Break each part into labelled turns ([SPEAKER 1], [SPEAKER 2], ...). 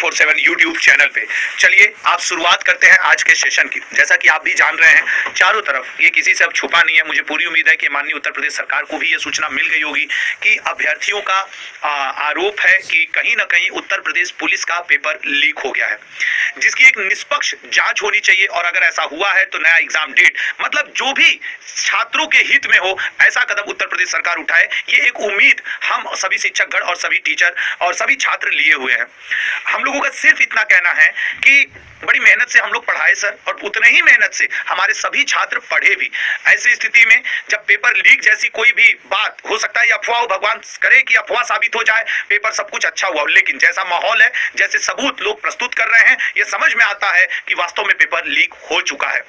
[SPEAKER 1] 24/7 YouTube channel पे। चलिए आप शुरुआत करते हैं आज के सेशन की। जैसा कि आप भी जान रहे हैं, चारों तरफ ये किसी से अब छुपा नहीं है, मुझे पूरी उम्मीद है कि माननीय उत्तर प्रदेश सरकार को भी ये सूचना मिल गई होगी कि अभ्यर्थियों का आरोप है कि कहीं ना कहीं उत्तर प्रदेश पुलिस का पेपर लीक हो गया है, जिसकी एक निष्पक्ष जांच होनी चाहिए। और अगर ऐसा हुआ है तो नया एग्जाम डेट, मतलब जो भी छात्रों के हित में हो, ऐसा कदम उत्तर प्रदेश सरकार उठाए, ये एक उम्मीद हम सभी शिक्षकगण और सभी टीचर और सभी छात्र लिए हुए हैं। हम लोगों का सिर्फ इतना कहना है कि बड़ी मेहनत से हम लोग पढ़ाए सर, और उतने ही मेहनत से हमारे सभी छात्र पढ़े भी। ऐसी स्थिति में जब पेपर लीक जैसी कोई भी बात हो सकता है, अफवाह हो, भगवान करे कि अफवाह साबित हो जाए, पेपर सब कुछ अच्छा हुआ, लेकिन जैसा माहौल है, जैसे सबूत लोग प्रस्तुत कर रहे हैं, ये समझ में आता है कि वास्तव में पेपर लीक हो चुका है।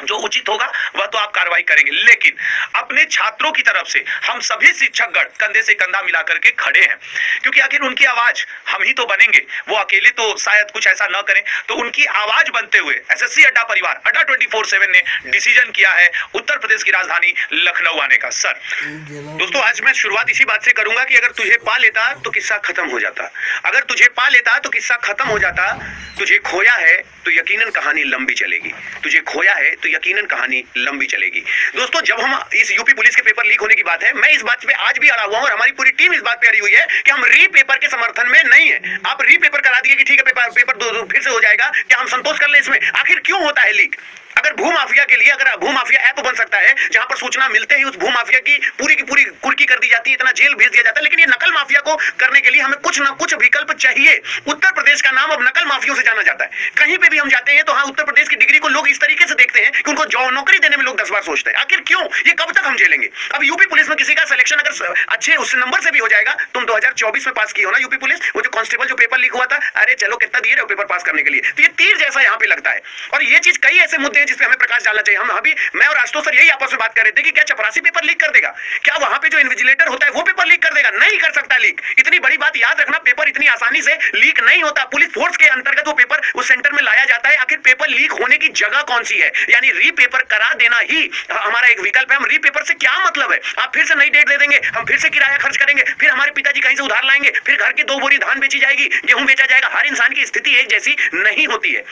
[SPEAKER 1] जो उचित होगा वह तो आप कार्रवाई करेंगे, लेकिन अपने छात्रों की तरफ से हम सभी शिक्षकगण कंधे से कंधा मिला करके खड़े हैं, क्योंकि आखिर उनकी आवाज हम ही तो बनेंगे। वो अकेले तो शायद कुछ ऐसा न करें, तो उनकी आवाज बनते हुए एसएससी अड्डा परिवार अड्डा 24/7 ने डिसीजन किया है उत्तर प्रदेश की राजधानी लखनऊ आने का। सर दोस्तों, आज मैं शुरुआत इसी बात से करूंगा कि अगर तुझे पा लेता तो किस्सा खत्म हो जाता, अगर तुझे पा लेता तो किस्सा खत्म हो जाता। तुझे खोया है तो यकीनन कहानी लंबी चलेगी, तुझे खोया है तो यकीनन कहानी लंबी चलेगी। दोस्तों, जब हम इस यूपी पुलिस के पेपर लीक होने की बात है, मैं इस बात पे आज भी अड़ा हुआ हूं और हमारी पूरी टीम इस बात पे अड़ी हुई है कि हम री पेपर के समर्थन में नहीं है। आप री पेपर करा दिए कि ठीक है, पेपर फिर से हो जाएगा, क्या हम संतोष कर ले इसमें? आखिर क्यों होता है लीक? अगर भूमाफिया के लिए, अगर भूमाफिया ऐप बन सकता है जहां पर सूचना मिलते ही उस भूमाफिया की पूरी कुर्की कर दी जाती है, इतना जेल भेज दिया जाता है, लेकिन ये नकल माफिया को करने के लिए हमें कुछ ना कुछ विकल्प चाहिए। उत्तर प्रदेश का नाम अब नकल माफियों से जाना जाता है। कहीं पे भी हम जाते हैं तो हाँ, उत्तर प्रदेश की डिग्री को लोग इस तरीके से देखते हैं कि उनको जॉब नौकरी देने में लोग 10 बार सोचते हैं। आखिर क्यों? ये कब तक हम झेलेंगे? अब यूपी पुलिस में किसी का सिलेक्शन अगर अच्छे उस नंबर से भी हो जाएगा, तुम 2024 में पास किए हो ना यूपी पुलिस, वो जो कांस्टेबल जो पेपर लीक हुआ था, अरे चलो कितना दिए रहे हो पेपर पास करने के लिए, तो ये तीर जैसा यहाँ पे लगता है। और ये चीज कई ऐसे मुद्दे हैं जिसपे हमें प्रकाश डालना चाहिए। हम अभी मैं और आशुतोष सर यही आपस में बात कर रहे थे कि क्या चपरासी पेपर लीक कर देगा? क्या वहां पे जो इन्विजिलेटर होता है वो पेपर लीक कर देगा? नहीं कर सकता लीक। इतनी बड़ी बात याद रखना, पेपर इतनी आसानी से लीक नहीं होता। पुलिस फोर्स के अंतर्गत वो पेपर उस सेंटर में लाया जाता है। आखिर पेपर लीक होने की जगह कौन सी है? यानी री पेपर करा देना ही हमारा एक विकल्प है। हम री पेपर से क्या मतलब है? आप फिर से नई डेट दे देंगे, हम फिर से किराया खर्च करेंगे, फिर हमारे पिताजी कहीं से उधार लाएंगे, फिर घर की 2 बोरी धान बेची जाएगी, गेहूं बेचा जाएगा। हर इंसान की स्थिति एक जैसी नहीं होती है।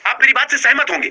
[SPEAKER 1] आप मेरी बात से सहमत होंगे।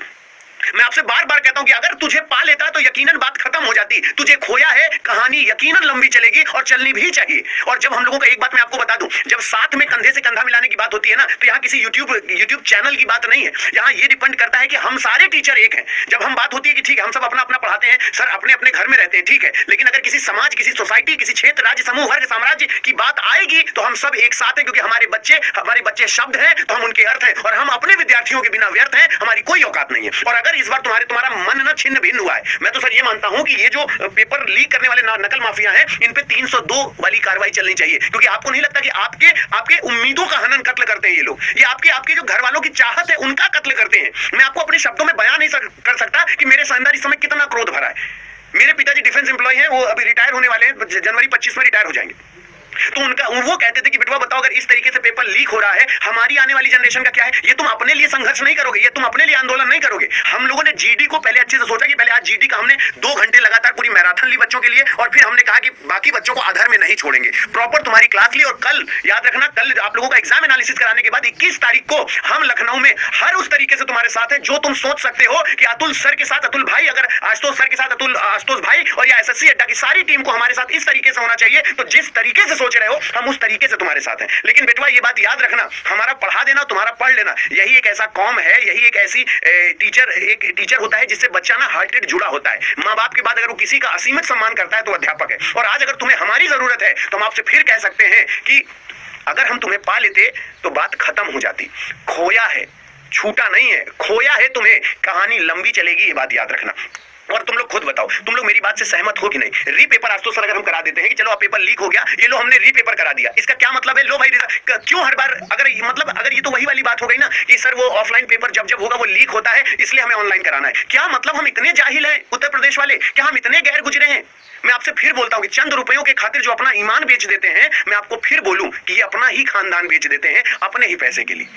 [SPEAKER 1] मैं आपसे बार बार कहता हूं कि अगर तुझे पा लेता तो यकीनन बात खत्म हो जाती। तुझे खोया है, कहानी यकीनन लंबी चलेगी और चलनी भी चाहिए। और जब हम लोगों का, एक बात मैं आपको बता दूं, जब साथ में कंधे से कंधा मिलाने की बात होती है ना, तो यहाँ किसी यूट्यूब चैनल की बात नहीं है। यहाँ ये डिपेंड करता है कि हम सारे टीचर एक हैं। जब हम बात होती है कि ठीक है हम सब अपना अपना पढ़ाते हैं सर, अपने अपने घर में रहते हैं, ठीक है, लेकिन अगर किसी समाज, किसी सोसाइटी, किसी क्षेत्र, राज्य, समूह, वर्ग, साम्राज्य की बात आएगी तो हम सब एक साथ हैं, क्योंकि हमारे बच्चे शब्द हैं तो हम उनके अर्थ हैं, और हम अपने विद्यार्थियों के बिना व्यर्थ हैं, हमारी कोई औकात नहीं है। और अगर इस बार तुम्हारा मन ना छिन्न भिन्न हुआ है, मैं तो सर ये मानता हूं कि ये जो पेपर लीक करने वाले नकल माफिया हैं, इन पे 302 वाली कार्रवाई चलनी चाहिए। क्योंकि आपको नहीं लगता कि आपके उम्मीदों का हनन कत्ल करते हैं ये लोग? ये आपके जो घर वालों की चाहत है उनका कत्ल करते हैं। मैं आपको अपने शब्दों में बयान नहीं कर सकता कि मेरे अंदर इस समय कितना क्रोध भरा है। मेरे पिताजी डिफेंस एम्प्लॉय हैं, वो अभी रिटायर होने वाले हैं, जनवरी 25 में रिटायर हो जाएंगे। तो वो कहते थे कि बेटवा बताओ, अगर इस तरीके से पेपर लीक हो रहा है, हमारी आने वाली जनरेशन का क्या है? ये तुम अपने लिए संघर्ष नहीं करोगे, ये तुम अपने लिए आंदोलन नहीं करोगे। हम लोगों ने जीडी को पहले अच्छे से सोचा कि पहले आज जीडी का हमने 2 घंटे लगातार पूरी मैराथन ली बच्चों के लिए, और फिर हमने कहा कि बाकी बच्चों को आधार में नहीं छोड़ेंगे, प्रॉपर तुम्हारी क्लास ली। और कल याद रखना, कल आप लोगों का एग्जाम एनालिसिस कराने के बाद 21 तारीख को हम लखनऊ में हर उस तरीके से तुम्हारे साथ है जो तुम सोच सकते हो कि अतुल सर के साथ अतुल भाई, अगर आशुतोष सर के साथ आशुतोष भाई, और या एसएससी अड्डा की सारी टीम को हमारे साथ इस तरीके से होना चाहिए। तो जिस तरीके से सोच रहे हो हम उस तरीके से तुम्हारे साथ हैं। लेकिन बेटवा ये बात याद रखना, हमारा पढ़ा देना, तुम्हारा पढ़ लेना, यही एक ऐसा कॉम है, यही एक ऐसी एक टीचर होता है जिससे बच्चा ना हार्टेड जुड़ा होता है। माँ बाप के बाद अगर वो किसी का असीमित सम्मान करता है तो अध्यापक है। और आज अगर तुम्हें हमारी जरूरत है तो हम आपसे फिर कह सकते हैं कि अगर हम तुम्हें पा लेते तो बात खत्म हो जाती। खोया है, छूटा नहीं है, खोया है तुम्हें, कहानी लंबी चलेगी, ये बात याद रखना। और तुम लोग खुद बताओ, तुम लोग मेरी बात से सहमत हो कि नहीं? री पेपर आज तो सर अगर हम करा देते हैं कि चलो अब पेपर लीक हो गया, ये लो हमने री पेपर करा दिया, इसका क्या मतलब है? लो भाई, क्यों हर बार अगर ये तो वही वाली बात हो गई ना कि सर वो ऑफलाइन पेपर जब होगा वो लीक होता है, इसलिए हमें ऑनलाइन कराना है। क्या मतलब? हम इतने जाहिल हैं उत्तर प्रदेश वाले? क्या हम इतने गैर गुजरे हैं? मैं आपसे फिर बोलता हूं कि चंद रुपयों के खातिर जो अपना ईमान बेच देते हैं, मैं आपको फिर बोलूं कि ये अपना ही खानदान बेच देते हैं अपने ही पैसे के लिए।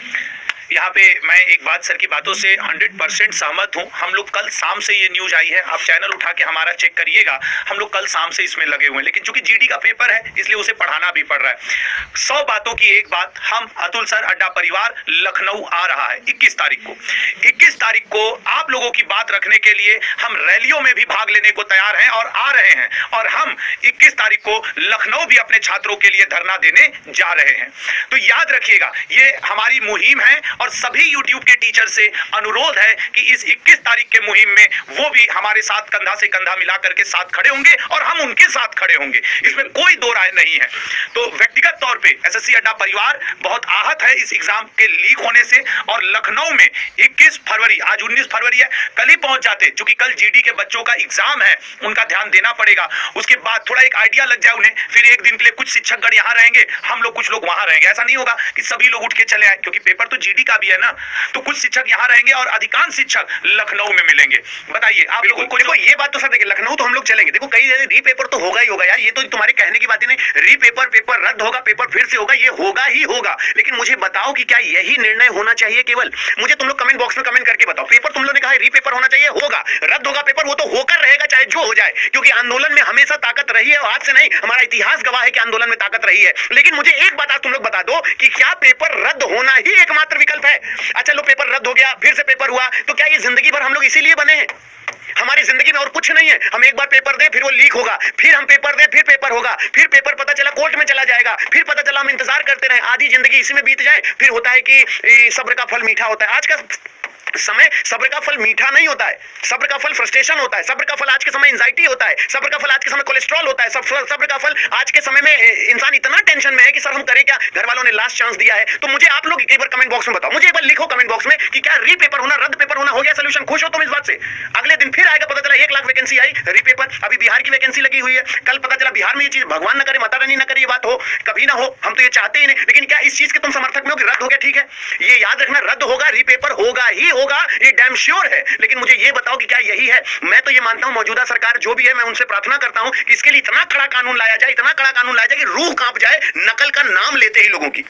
[SPEAKER 1] यहाँ पे मैं एक बात सर की बातों से 100% सहमत हूँ। हम लोग कल शाम से ये न्यूज आई है, आप चैनल उठा के हमारा चेक करिएगा, हम लोग कल शाम से इसमें लगे हुए हैं, लेकिन चूंकि जीडी का पेपर है इसलिए उसे पढ़ाना भी पड़ रहा है। 100 बातों की एक बात, हम अतुल सर अड्डा परिवार लखनऊ आ रहा है 21 तारीख को। 21 तारीख को आप लोगों की बात रखने के लिए हम रैलियों में भी भाग लेने को तैयार हैं और आ रहे हैं, और हम 21 तारीख को लखनऊ भी अपने छात्रों के लिए धरना देने जा रहे हैं। तो याद रखिएगा, ये हमारी मुहिम है और सभी यूट्यूब के टीचर से अनुरोध है कि इस 21 तारीख के मुहिम में वो भी हमारे साथ कंधा से कंधा मिला करके साथ खड़े होंगे और हम उनके साथ खड़े होंगे, इसमें कोई दो राय नहीं है। तो व्यक्तिगत तौर पे एसएससी अड्डा परिवार बहुत आहत है इस एग्जाम के लीक होने से, और लखनऊ में 21 फरवरी, आज 19 फरवरी है, कल ही पहुंच जाते, क्योंकि कल जीडी के बच्चों का एग्जाम है, उनका ध्यान देना पड़ेगा। उसके बाद थोड़ा एक आइडिया लग जाए उन्हें, फिर एक दिन के लिए कुछ शिक्षकगण यहाँ रहेंगे, हम लोग कुछ लोग वहां रहेंगे। ऐसा नहीं होगा कि सभी लोग उठ के चले आए, क्योंकि पेपर तो जीडी का भी है ना, तो कुछ शिक्षक यहाँ रहेंगे और अधिकांश शिक्षक लखनऊ में मिलेंगे। बताइए आप लोगों को।
[SPEAKER 2] देखो ये बात तो सर, देखिए लखनऊ तो हम लोग चलेंगे, देखो कई जगह रीपेपर तो होगा ही होगा यार, ये तो तुम्हारे कहने की बात ही नहीं, रीपेपर, पेपर रद्द होगा, पेपर फिर से होगा, ये होगा ही होगा। लेकिन मुझे बताओ कि क्या यही निर्णय होना चाहिए केवल? मुझे तुम लोग कमेंट बॉक्स में कमेंट करके बताओ। पेपर तुम लोगों ने कहा है रीपेपर होना चाहिए, होगा, रद्द होगा पेपर, वो तो होकर रहेगा चाहे जो हो जाए, क्योंकि आंदोलन में हमेशा ताकत रही है, आज से नहीं, हमारा इतिहास गवाह है कि आंदोलन में ताकत रही है। लेकिन मुझे एक बात आज तुम लोग बता दो कि क्या पेपर रद्द होना ही एकमात्र विकल्प है? अच्छा लो पेपर रद्द हो गया, फिर से पेपर हुआ, तो क्या ये जिंदगी भर हम लोग इसीलिए बने हैं? हमारी जिंदगी में और कुछ नहीं है, हम एक बार पेपर दे फिर वो लीक होगा, फिर हम पेपर दे फिर पेपर होगा, फिर पेपर पता चला कोर्ट में चला जाएगा, फिर पता चला हम इंतजार करते रहे, आधी जिंदगी इसी में बीत जाए। फिर होता है कि सब्र का फल मीठा होता है। आज का समय सब्र का फल मीठा नहीं होता है, सब्र का फल फ्रस्ट्रेशन होता है, सब्र का फल आज के समय एंजाइटी होता है, सब्र का फल आज के समय कोलेस्ट्रॉल होता है, सब्र का फल आज के समय में इंसान इतना टेंशन में है कि सर हम करें क्या, घर वालों ने लास्ट चांस दिया है। तो मुझे आप लोग एक बार कमेंट बॉक्स में बताओ, मुझे एक बार लिखो कमेंट बॉक्स में कि क्या रीपेपर होना, रद्द पेपर होना हो गया सोल्यूशन? खुश हो तुम इस बात से? अगले दिन फिर आएगा, पता चला 1 लाख वैकेंसी आई, रीपेपर, अभी बिहार की वैकेंसी लगी हुई है, कल पता चला बिहार में ये चीज, भगवान न करे, माता रानी न करे ये बात हो, कभी ना हो, हम तो ये चाहते ही नहीं। लेकिन क्या इस चीज के तुम समर्थक में हो कि रद्द हो गया? ठीक है, ये याद रखना, रद्द होगा, रीपेपर होगा ही होगा, ये डैम श्योर है। लेकिन मुझे ये बताओ कि क्या यही है? मैं तो ये मानता हूं मौजूदा सरकार जो भी है, मैं उनसे प्रार्थना करता हूं कि इसके लिए इतना कड़ा कानून लाया जाए, इतना कड़ा कानून लाया जाए कि रूह कांप जाए नकल का नाम लेते ही लोगों की।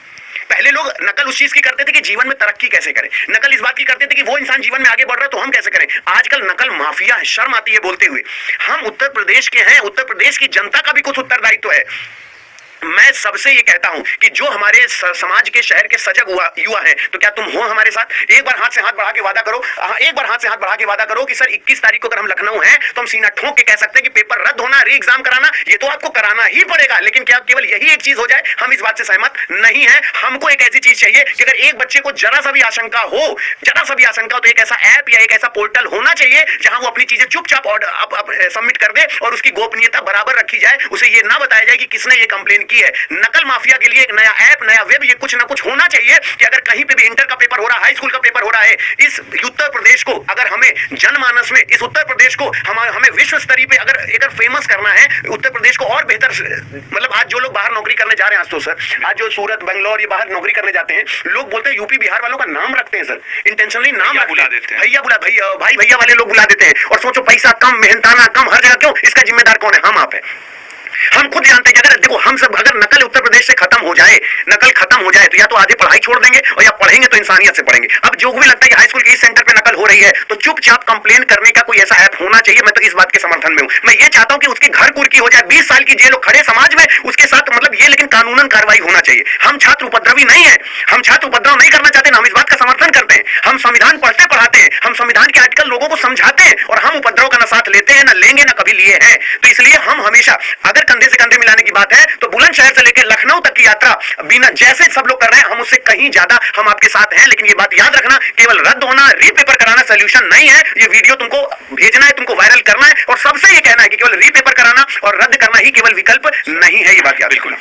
[SPEAKER 2] पहले लोग नकल उस चीज की करते थे कि जीवन में तरक्की कैसे करें, नकल इस बात की करते थे कि वो इंसान जीवन में आगे बढ़ रहा है तो हम कैसे करें। आजकल नकल माफिया है, शर्म आती है बोलते हुए। हम उत्तर प्रदेश के हैं, उत्तर प्रदेश की जनता का भी कुछ उत्तरदायित्व है। मैं सबसे ये कहता हूं कि जो हमारे समाज के, शहर के सजग युवा हैं, तो क्या तुम हो हमारे साथ? एक बार हाथ से हाथ बढ़ा के वादा करो, एक बार हाथ से हाथ बढ़ा के वादा करो कि सर 21 तारीख को अगर हम लखनऊ हैं तो हम सीना ठोक के कह सकते हैं कि पेपर रद्द होना, री एग्जाम कराना, ये तो आपको कराना ही पड़ेगा। लेकिन क्या केवल यही एक चीज हो जाए? हम इस बात से सहमत नहीं है। हमको एक ऐसी चीज चाहिए कि अगर एक बच्चे को जरा सा भी आशंका हो, जरा सा भी आशंका हो, तो एक ऐसा ऐप या एक ऐसा पोर्टल होना चाहिए जहां वो अपनी चीजें चुपचाप सबमिट कर दे और उसकी गोपनीयता बराबर रखी जाए। उसे ये ना बताया जाए कि किसने ये कंप्लेन की है। नकल माफिया के लिए एक नया ऐप, नया वेब, ये कुछ ना कुछ होना चाहिए कि अगर कहीं पे भी इंटर का पेपर हो रहा है, हाई स्कूल का पेपर हो रहा है, इस उत्तर प्रदेश को, अगर हमें जनमानस में इस उत्तर प्रदेश को हमें विश्व स्तरीय पे अगर फेमस करना है, उत्तर प्रदेश को और बेहतर, मतलब आज जो लोग बाहर नौकरी करने जा रहे हैं, आज तो सर, आज जो सूरत, बेंगलोर, ये बाहर नौकरी करने जाते हैं, लोग बोलते हैं यूपी बिहार वालों का नाम रखते हैं सर, इंटेंशनली नाम
[SPEAKER 1] बुला देते हैं,
[SPEAKER 2] भैया वाले लोग बुला देते हैं। और सोचो पैसा कम, मेहनताना कम, हर जगह क्यों? इसका जिम्मेदार कौन है? हम आप है। हम खुद जानते हैं कि अगर देखो हम सब, अगर नकल उत्तर प्रदेश से खत्म हो जाए, नकल खत्म हो जाए, तो या तो आधे पढ़ाई छोड़ देंगे और या पढ़ेंगे तो इंसानियत से पढ़ेंगे। अब जो भी लगता है कि हाई स्कूल के इस सेंटर पे नकल हो रही है तो चुपचाप कंप्लेन करने का कोई ऐसा ऐप होना चाहिए। मैं तो इस बात के समर्थन में हूं। मैं ये चाहता हूं कि उसके घर कुर्की हो जाए, 20 साल की जेल खड़े समाज में उसके साथ, मतलब ये, लेकिन कानूनन कार्रवाई होना चाहिए। हम छात्र उपद्रवी नहीं है, हम छात्र उपद्रव नहीं करना चाहते, हम इस बात का समर्थन करते हैं। हम संविधान पढ़ते पढ़ाते हैं, हम संविधान के आर्टिकल लोगों को समझाते हैं, और हम उपद्रव का न साथ लेते हैं, न लेंगे, न कभी लिए हैं। तो इसलिए हम हमेशा, अगर कंधे से कंधे मिलाने की बात है तो बुलंदशहर से लेकर लखनऊ तक की यात्रा बिना, जैसे सब लोग कर रहे हैं, हम उससे कहीं ज्यादा हम आपके साथ हैं। लेकिन ये बात याद रखना, केवल रद्द होना, रीपेपर कराना सोल्यूशन नहीं है। ये वीडियो तुमको भेजना है, तुमको वायरल करना है, और सबसे ये कहना है कि केवल रीपेपर कराना और रद्द करना ही केवल विकल्प नहीं है। ये बात याद रखना।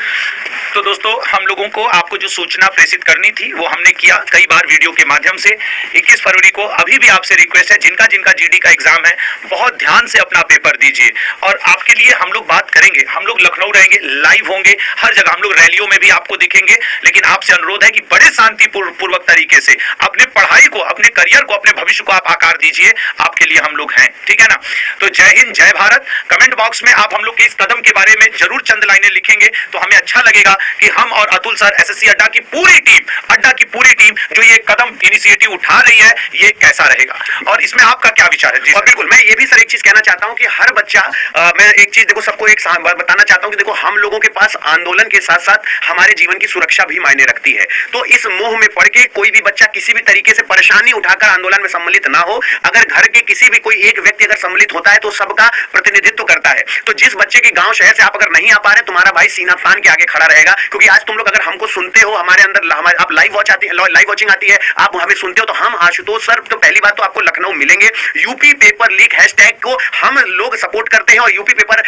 [SPEAKER 1] तो दोस्तों, हम लोगों को आपको जो सूचना प्रेषित करनी थी वो हमने किया कई बार वीडियो के माध्यम से। 21 फरवरी को अभी भी आपसे रिक्वेस्ट है, जिनका जिनका जीडी का एग्जाम है, बहुत ध्यान से अपना पेपर दीजिए। और आपके लिए हम लोग बात करेंगे, हम लोग लखनऊ रहेंगे, लाइव होंगे हर जगह, हम लोग रैलियों में भी आपको दिखेंगे। लेकिन आपसे अनुरोध है कि बड़े शांतिपूर्वक तरीके से अपने पढ़ाई को, अपने करियर को, अपने भविष्य को आप आकार दीजिए। आपके लिए हम लोग हैं, ठीक है ना? तो जय हिंद, जय भारत। कमेंट बॉक्स में आप हम लोग के इस कदम के बारे में जरूर चंद लाइनें लिखेंगे तो हमें अच्छा लगेगा। देखिएगा कि हम और अतुल सर, एसएससी अड्डा की पूरी टीम जो ये कदम इनिशिएटिव उठा रही है, ये कैसा रहेगा और इसमें आपका क्या विचार है? जी
[SPEAKER 2] और बिल्कुल मैं ये भी सर एक चीज कहना चाहता हूं कि हर बच्चा मैं एक चीज देखो सबको एक बताना चाहता हूं कि देखो हम लोगों के पास आंदोलन के साथ साथ हमारे जीवन की सुरक्षा भी मायने रखती है। तो इस मोह में पड़ के कोई भी बच्चा किसी भी तरीके से परेशानी उठाकर आंदोलन में सम्मिलित ना हो। अगर घर के किसी भी कोई एक व्यक्ति अगर सम्मिलित होता है तो सबका प्रतिनिधित्व करता है। तो जिस बच्चे के गांव शहर से आप अगर नहीं आ पा रहे, तुम्हारा भाई सीना तान के आगे खड़ा रहेगा। क्योंकि आज तुम लोग अगर हमको सुनते हो, हमारे अंदर आप लाइव वॉचिंग आती है, आप हमें सुनते हो, तो हम आशुतोष सर तो पहली बात तो आपको लखनऊ मिलेंगे। यूपी पेपर लीक हैशटैग को हम लोग सपोर्ट करते हैं और यूपी पेपर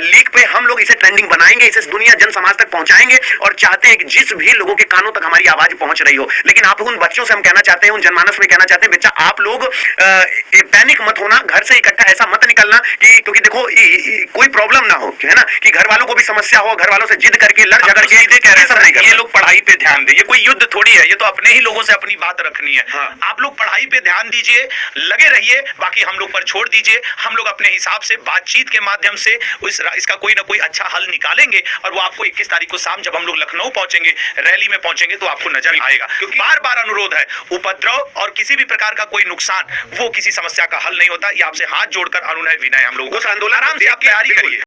[SPEAKER 2] लीक पे हम लोग इसे ट्रेंडिंग बनाएंगे, इसे दुनिया जन समाज तक पहुंचाएंगे और चाहते हैं कि जिस भी लोगों के कानों तक हमारी आवाज पहुंच रही हो। लेकिन आप उन बच्चों से हम कहना चाहते हैं, उन जनमानस में कहना चाहते हैं, बच्चा आप लोग पैनिक मत होना, घर से इकट्ठा ऐसा मत निकलना कि क्योंकि देखो कोई प्रॉब्लम ना हो, है ना, कि घर वालों को भी समस्या हो, घर वालों से जिद करके लड़ झगड़ के
[SPEAKER 1] सीधे कह रहे हैं
[SPEAKER 2] सब नहीं
[SPEAKER 1] सर, ये
[SPEAKER 2] करना।
[SPEAKER 1] लोग पढ़ाई पे ध्यान दें, ये कोई युद्ध थोड़ी है, ये तो अपने ही लोगों से अपनी बात रखनी है।
[SPEAKER 2] हाँ।
[SPEAKER 1] आप लोग पढ़ाई पे ध्यान दीजिए, लगे रहिए, बाकी हम लोग पर छोड़ दीजिए। हम लोग अपने हिसाब से बातचीत के माध्यम से इसका कोई ना कोई अच्छा हल निकालेंगे और वो आपको 21 तारीख को शाम जब हम लोग लखनऊ पहुंचेंगे, रैली में पहुंचेंगे, तो आपको नजर आएगा। क्योंकि बार बार अनुरोध है, उपद्रव और किसी भी प्रकार का कोई नुकसान वो किसी समस्या का हल नहीं होता। ये आपसे हाथ जोड़कर अनुनय विनय हम लोग
[SPEAKER 2] उस आंदोलन
[SPEAKER 1] आराम से आप तैयारी करिए।